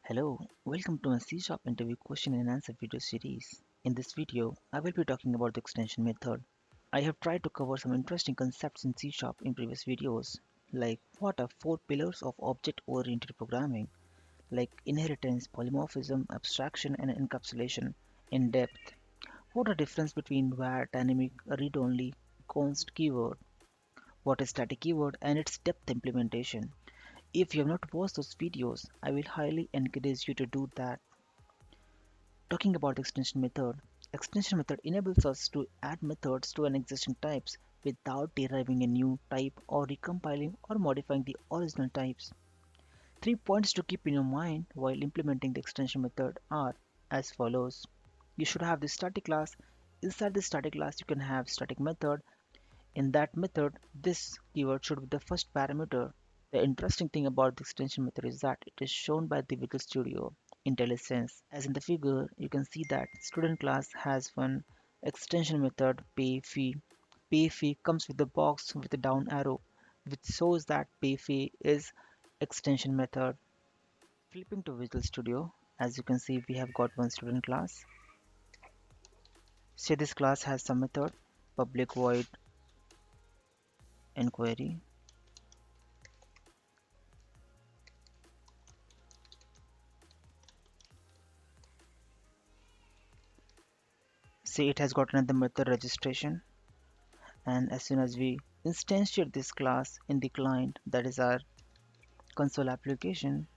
Hello, welcome to my C Sharp interview question and answer video series. In this video, I will be talking about the extension method. I have tried to cover some interesting concepts in C Sharp in previous videos, like what are four pillars of object-oriented programming, like inheritance, polymorphism, abstraction, and encapsulation in depth. What are the difference between var, dynamic, read-only, const keyword, what is static keyword, and its depth implementation. If you have not watched those videos, I will highly encourage you to do that. Talking about the extension method enables us to add methods to an existing types without deriving a new type or recompiling or modifying the original types. 3 points to keep in your mind while implementing the extension method are as follows. You should have the static class. Inside the static class, you can have static method. In that method, this keyword should be the first parameter. The interesting thing about the extension method is that it is shown by the Visual Studio IntelliSense. As in the figure, you can see that student class has one extension method pay fee. Pay fee comes with a box with a down arrow, which shows that pay fee is extension method. Flipping to Visual Studio, as you can see, we have got one student class. Say this class has some method public void inquiry. Say it has got another method registration, and as soon as we instantiate this class in the client, that is our console application,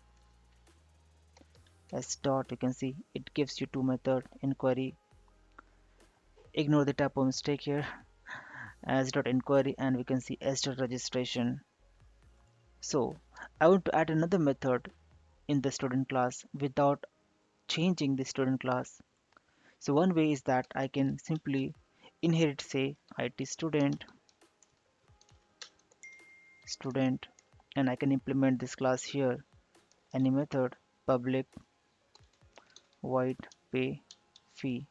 s dot, you can see it gives you two method inquiry. Ignore the typo mistake here, as dot inquiry, and we can see s dot registration. So I want to add another method in the student class without changing the student class. So one way is that I can simply inherit, say, IT student, and I can implement this class here. Any method public void pay fee,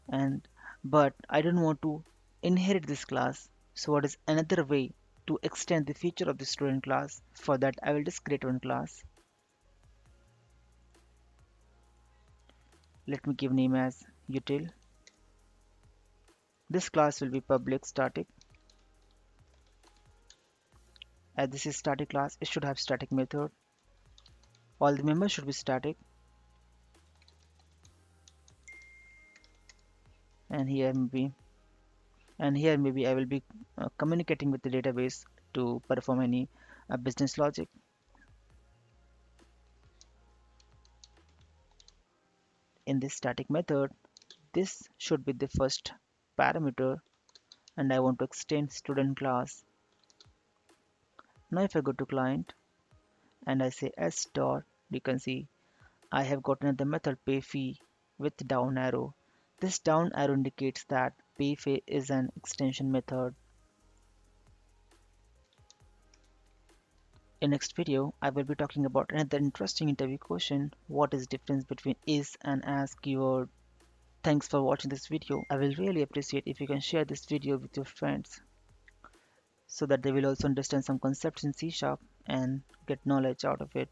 and but I don't want to inherit this class. So what is another way to extend the feature of the student class? For that, I will just create one class. Let me give name as util. This class will be public static. As this is static class, it should have static method. All the members should be static, and here maybe I will be communicating with the database to perform any business logic. In this static method, this should be the first parameter, and I want to extend student class. Now if I go to client and I say s dot, you can see I have got another method pay fee with down arrow. This down arrow indicates that pay fee is an extension method. In next video, I will be talking about another interesting interview question. What is difference between is and as keyword? Thanks for watching this video. I will really appreciate if you can share this video with your friends so that they will also understand some concepts in C Sharp and get knowledge out of it.